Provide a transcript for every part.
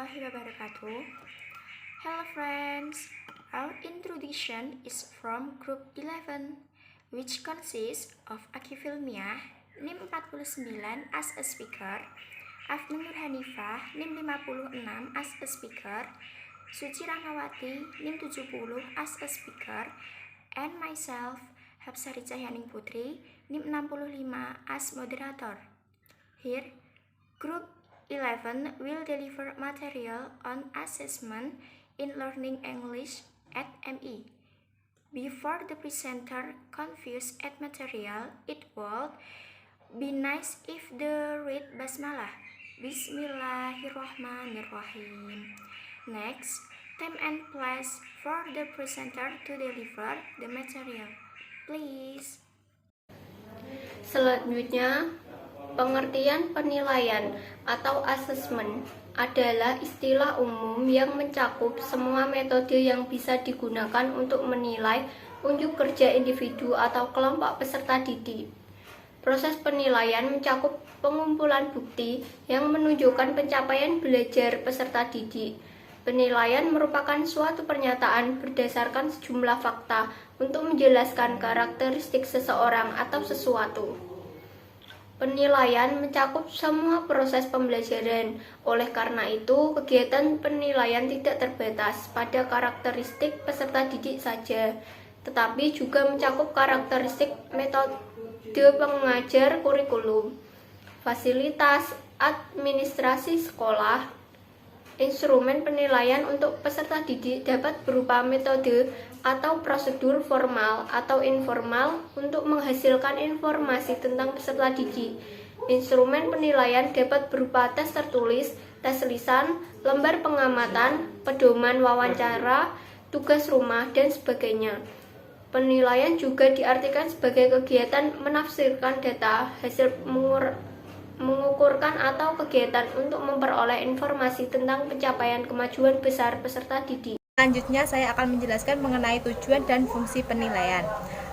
warahmatullahi wabarakatuh. Hello friends, our introduction is from Group 11, which consists of Akifilmiah, NIM 49 as a speaker, Afnan Nur Hanifah, NIM 56 as a speaker, Suci Rahmawati, NIM 70 as a speaker, and myself, Hapsari Cahyaning Putri, NIM 65 as moderator. Here, Group 11 will deliver material on assessment in learning English at ME. Before the presenter confused at material, it would be nice if they read Basmalah. Bismillahirrahmanirrahim. Next, time and place for the presenter to deliver the material. Please. Selanjutnya, pengertian penilaian atau asesmen adalah istilah umum yang mencakup semua metode yang bisa digunakan untuk menilai unjuk kerja individu atau kelompok peserta didik. Proses penilaian mencakup pengumpulan bukti yang menunjukkan pencapaian belajar peserta didik. Penilaian merupakan suatu pernyataan berdasarkan sejumlah fakta untuk menjelaskan karakteristik seseorang atau sesuatu. Penilaian mencakup semua proses pembelajaran. Oleh karena itu, kegiatan penilaian tidak terbatas pada karakteristik peserta didik saja, tetapi juga mencakup karakteristik metode pengajar kurikulum, fasilitas administrasi sekolah. Instrumen penilaian untuk peserta didik dapat berupa metode atau prosedur formal atau informal untuk menghasilkan informasi tentang peserta didik. Instrumen penilaian dapat berupa tes tertulis, tes lisan, lembar pengamatan, pedoman wawancara, tugas rumah, dan sebagainya. Penilaian juga diartikan sebagai kegiatan menafsirkan data, hasil mengukurkan atau kegiatan untuk memperoleh informasi tentang pencapaian kemajuan besar peserta didik. Selanjutnya saya akan menjelaskan mengenai tujuan dan fungsi penilaian.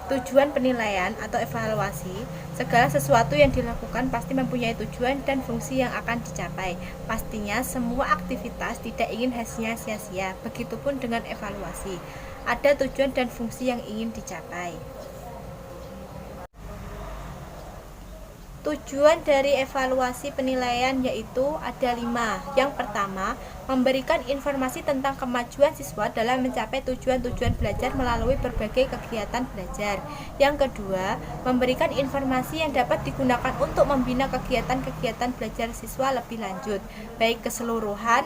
Tujuan penilaian atau evaluasi, segala sesuatu yang dilakukan pasti mempunyai tujuan dan fungsi yang akan dicapai. Pastinya semua aktivitas tidak ingin hasilnya sia-sia, begitupun dengan evaluasi. Ada tujuan dan fungsi yang ingin dicapai. Tujuan dari evaluasi penilaian yaitu ada 5. Yang pertama, memberikan informasi tentang kemajuan siswa dalam mencapai tujuan-tujuan belajar melalui berbagai kegiatan belajar. Yang kedua, memberikan informasi yang dapat digunakan untuk membina kegiatan-kegiatan belajar siswa lebih lanjut, baik keseluruhan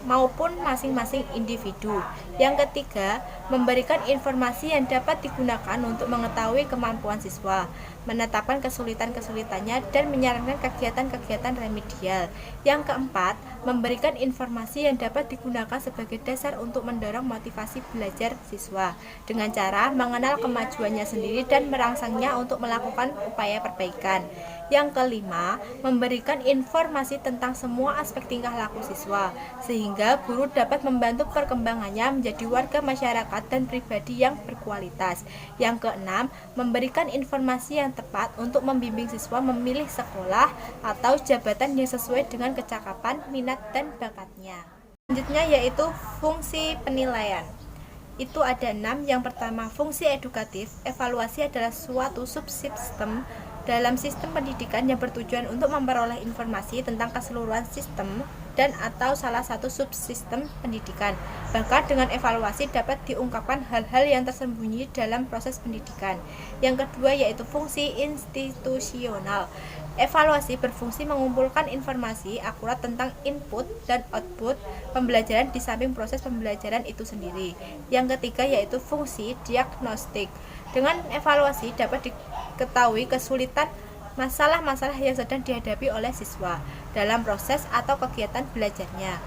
maupun masing-masing individu. Yang ketiga, memberikan informasi yang dapat digunakan untuk mengetahui kemampuan siswa, menetapkan kesulitan-kesulitannya, dan menyarankan kegiatan-kegiatan remedial. Yang keempat, memberikan informasi yang dapat digunakan sebagai dasar untuk mendorong motivasi belajar siswa dengan cara mengenal kemajuannya sendiri dan merangsangnya untuk melakukan upaya perbaikan. Yang kelima, memberikan informasi tentang semua aspek tingkah laku siswa, sehingga guru dapat membantu perkembangannya menjadi warga masyarakat dan pribadi yang berkualitas. Yang keenam, memberikan informasi yang tepat untuk membimbing siswa memilih sekolah atau jabatan yang sesuai dengan kecakapan, minat, dan bakatnya. Selanjutnya yaitu fungsi penilaian. Itu ada 6. Yang pertama, fungsi edukatif. Evaluasi adalah suatu subsistem dalam sistem pendidikan yang bertujuan untuk memperoleh informasi tentang keseluruhan sistem dan atau salah satu subsistem pendidikan. Bahkan dengan evaluasi dapat diungkapkan hal-hal yang tersembunyi dalam proses pendidikan. Yang kedua yaitu fungsi institusional. Evaluasi berfungsi mengumpulkan informasi akurat tentang input dan output pembelajaran di samping proses pembelajaran itu sendiri. Yang ketiga yaitu fungsi diagnostik. Dengan evaluasi dapat diketahui kesulitan masalah-masalah yang sedang dihadapi oleh siswa dalam proses atau kegiatan belajarnya.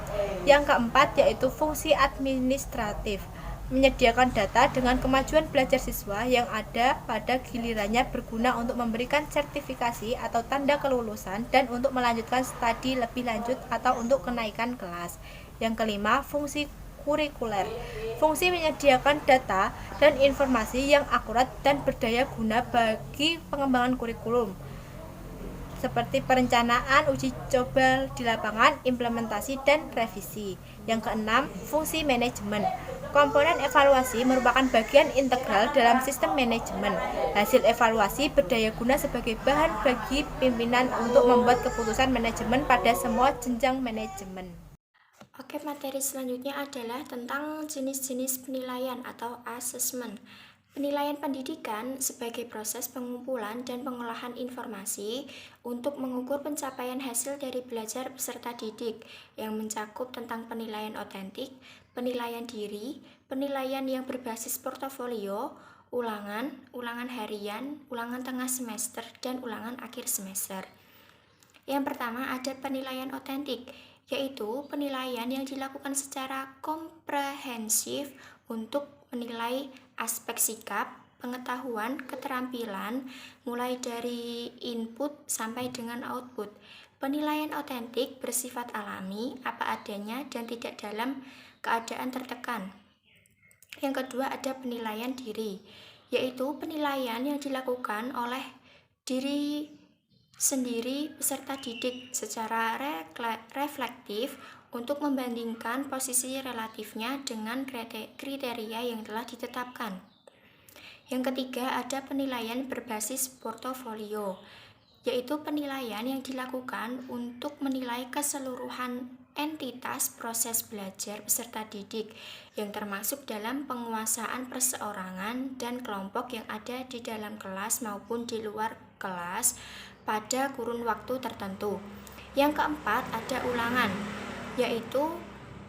Yang keempat yaitu fungsi administratif. Menyediakan data dengan kemajuan belajar siswa yang ada pada gilirannya berguna untuk memberikan sertifikasi atau tanda kelulusan dan untuk melanjutkan studi lebih lanjut atau untuk kenaikan kelas. Yang kelima, fungsi kurikuler. Fungsi menyediakan data dan informasi yang akurat dan berdaya guna bagi pengembangan kurikulum. seperti perencanaan, uji coba di lapangan, implementasi, dan revisi. Yang keenam, fungsi manajemen. Komponen evaluasi merupakan bagian integral dalam sistem manajemen. Hasil evaluasi berdaya guna sebagai bahan bagi pimpinan untuk membuat keputusan manajemen pada semua jenjang manajemen. Oke, materi selanjutnya adalah tentang jenis-jenis penilaian atau assessment. Penilaian pendidikan sebagai proses pengumpulan dan pengolahan informasi untuk mengukur pencapaian hasil dari belajar peserta didik yang mencakup tentang penilaian otentik, penilaian diri, penilaian yang berbasis portofolio, ulangan, ulangan harian, ulangan tengah semester, dan ulangan akhir semester. Yang pertama ada penilaian otentik, yaitu penilaian yang dilakukan secara komprehensif untuk menilai aspek sikap, pengetahuan, keterampilan, mulai dari input sampai dengan output. Penilaian otentik bersifat alami, apa adanya, dan tidak dalam keadaan tertekan. Yang kedua ada penilaian diri, yaitu penilaian yang dilakukan oleh diri sendiri peserta didik secara reflektif untuk membandingkan posisi relatifnya dengan kriteria yang telah ditetapkan. Yang ketiga ada penilaian berbasis portofolio, yaitu penilaian yang dilakukan untuk menilai keseluruhan entitas proses belajar peserta didik yang termasuk dalam penguasaan perseorangan dan kelompok yang ada di dalam kelas maupun di luar kelas pada kurun waktu tertentu. Yang keempat ada ulangan, yaitu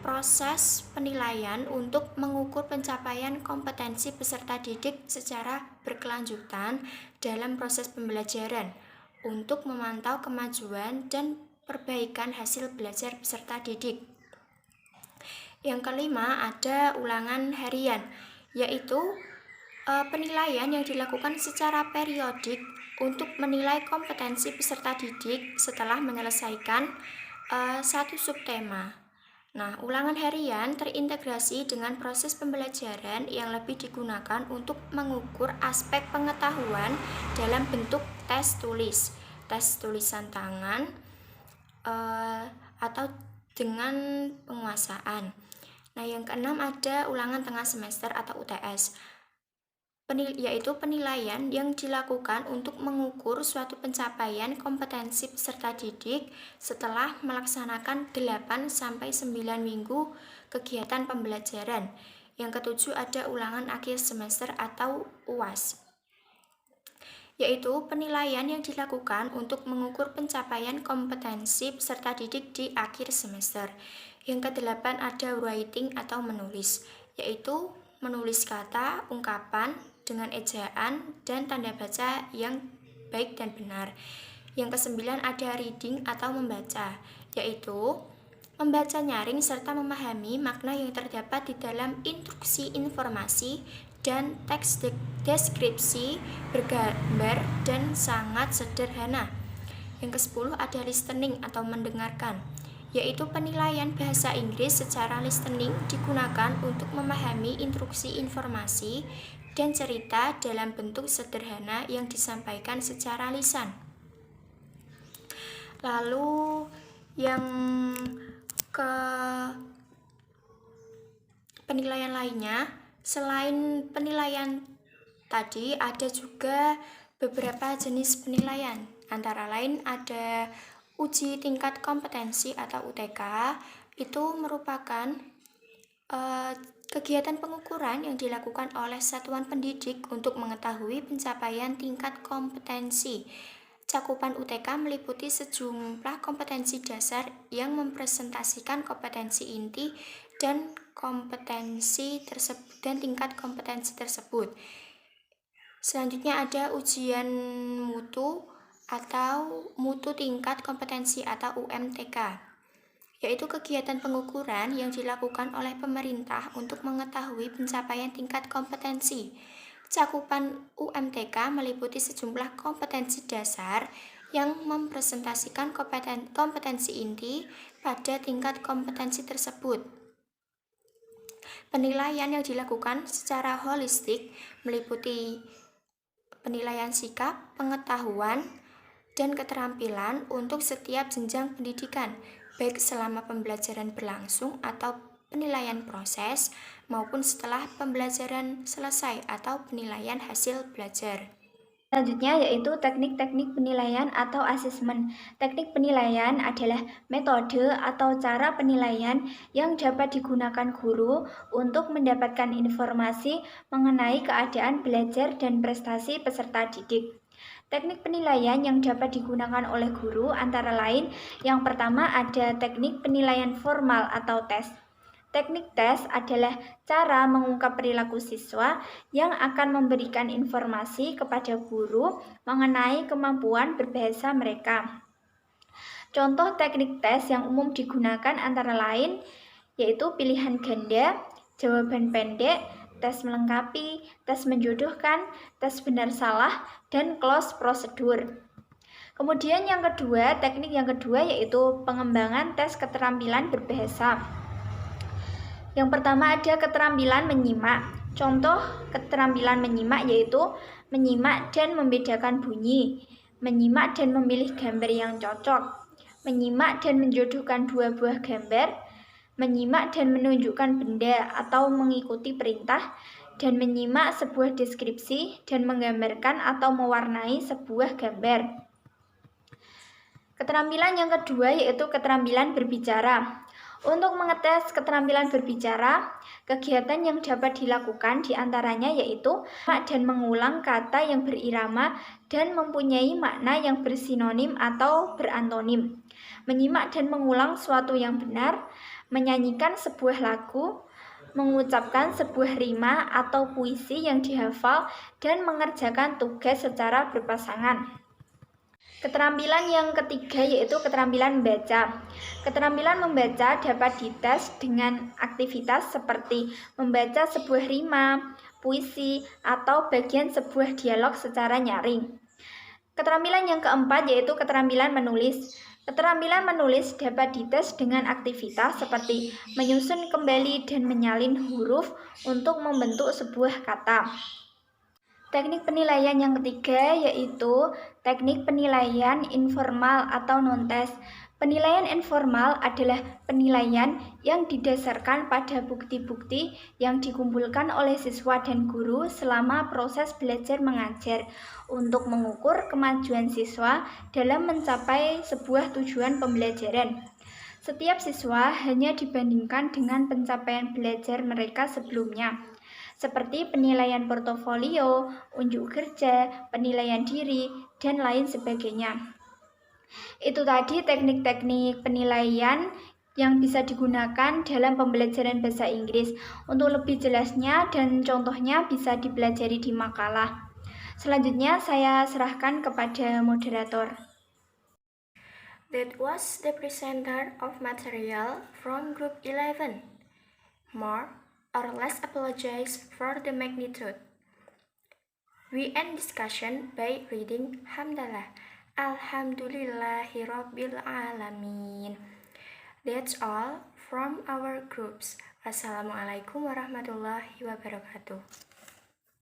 proses penilaian untuk mengukur pencapaian kompetensi peserta didik secara berkelanjutan dalam proses pembelajaran untuk memantau kemajuan dan perbaikan hasil belajar peserta didik. Yang kelima ada ulangan harian, yaitu penilaian yang dilakukan secara periodik untuk menilai kompetensi peserta didik setelah menyelesaikan satu subtema. Nah, ulangan harian terintegrasi dengan proses pembelajaran yang lebih digunakan untuk mengukur aspek pengetahuan dalam bentuk tes tulisan tangan, atau dengan penguasaan. Nah, yang keenam ada ulangan tengah semester atau UTS, yaitu penilaian yang dilakukan untuk mengukur suatu pencapaian kompetensi peserta didik setelah melaksanakan 8-9 minggu kegiatan pembelajaran. Yang ketujuh ada ulangan akhir semester atau UAS, yaitu penilaian yang dilakukan untuk mengukur pencapaian kompetensi peserta didik di akhir semester. Yang kedelapan ada writing atau menulis, yaitu menulis kata, ungkapan dengan ejaan dan tanda baca yang baik dan benar. Yang kesembilan ada reading atau membaca, yaitu membaca nyaring serta memahami makna yang terdapat di dalam instruksi informasi dan teks deskripsi bergambar dan sangat sederhana. Yang ke-10 ada listening atau mendengarkan, yaitu penilaian bahasa Inggris secara listening digunakan untuk memahami instruksi informasi dan cerita dalam bentuk sederhana yang disampaikan secara lisan. Lalu yang ke penilaian lainnya, selain penilaian tadi ada juga beberapa jenis penilaian. Antara lain ada uji tingkat kompetensi atau UTK, itu merupakan kegiatan pengukuran yang dilakukan oleh satuan pendidik untuk mengetahui pencapaian tingkat kompetensi. Cakupan UTK meliputi sejumlah kompetensi dasar yang mempresentasikan kompetensi inti dan kompetensi tersebut dan tingkat kompetensi tersebut. Selanjutnya ada ujian mutu atau mutu tingkat kompetensi atau UMTK, yaitu kegiatan pengukuran yang dilakukan oleh pemerintah untuk mengetahui pencapaian tingkat kompetensi. Cakupan UMTK meliputi sejumlah kompetensi dasar yang mempresentasikan kompetensi inti pada tingkat kompetensi tersebut. Penilaian yang dilakukan secara holistik meliputi penilaian sikap, pengetahuan, dan keterampilan untuk setiap jenjang pendidikan, baik selama pembelajaran berlangsung atau penilaian proses, maupun setelah pembelajaran selesai atau penilaian hasil belajar. Selanjutnya yaitu teknik-teknik penilaian atau asesmen. Teknik penilaian adalah metode atau cara penilaian yang dapat digunakan guru untuk mendapatkan informasi mengenai keadaan belajar dan prestasi peserta didik. Teknik penilaian yang dapat digunakan oleh guru antara lain, yang pertama ada teknik penilaian formal atau tes. Teknik tes adalah cara mengungkap perilaku siswa yang akan memberikan informasi kepada guru mengenai kemampuan berbahasa mereka. Contoh teknik tes yang umum digunakan antara lain yaitu pilihan ganda, jawaban pendek, tes melengkapi, tes menjodohkan, tes benar salah, dan close prosedur. Kemudian teknik yang kedua yaitu pengembangan tes keterampilan berbahasa. Yang pertama ada keterampilan menyimak. Contoh keterampilan menyimak yaitu menyimak dan membedakan bunyi, menyimak dan memilih gambar yang cocok, menyimak dan menjodohkan dua buah gambar, menyimak dan menunjukkan benda atau mengikuti perintah, dan menyimak sebuah deskripsi dan menggambarkan atau mewarnai sebuah gambar. Keterampilan yang kedua yaitu keterampilan berbicara. Untuk mengetes keterampilan berbicara, kegiatan yang dapat dilakukan diantaranya yaitu dan mengulang kata yang berirama dan mempunyai makna yang bersinonim atau berantonim, menyimak dan mengulang suatu yang benar, menyanyikan sebuah lagu, mengucapkan sebuah rima atau puisi yang dihafal, dan mengerjakan tugas secara berpasangan. Keterampilan yang ketiga yaitu keterampilan membaca. Keterampilan membaca dapat dites dengan aktivitas seperti membaca sebuah rima, puisi, atau bagian sebuah dialog secara nyaring. Keterampilan yang keempat yaitu keterampilan menulis. Keterampilan menulis dapat dites dengan aktivitas seperti menyusun kembali dan menyalin huruf untuk membentuk sebuah kata. Teknik penilaian yang ketiga yaitu teknik penilaian informal atau non-tes. Penilaian informal adalah penilaian yang didasarkan pada bukti-bukti yang dikumpulkan oleh siswa dan guru selama proses belajar mengajar untuk mengukur kemajuan siswa dalam mencapai sebuah tujuan pembelajaran. Setiap siswa hanya dibandingkan dengan pencapaian belajar mereka sebelumnya, seperti penilaian portofolio, unjuk kerja, penilaian diri, dan lain sebagainya. Itu tadi teknik-teknik penilaian yang bisa digunakan dalam pembelajaran bahasa Inggris. Untuk lebih jelasnya dan contohnya bisa dipelajari di makalah. Selanjutnya saya serahkan kepada moderator. That was the presenter of material from Group 11. More or less apologize for the magnitude. We end discussion by reading Hamdalah. Alhamdulillahirabbil alamin. That's all from our groups. Assalamualaikum warahmatullahi wabarakatuh.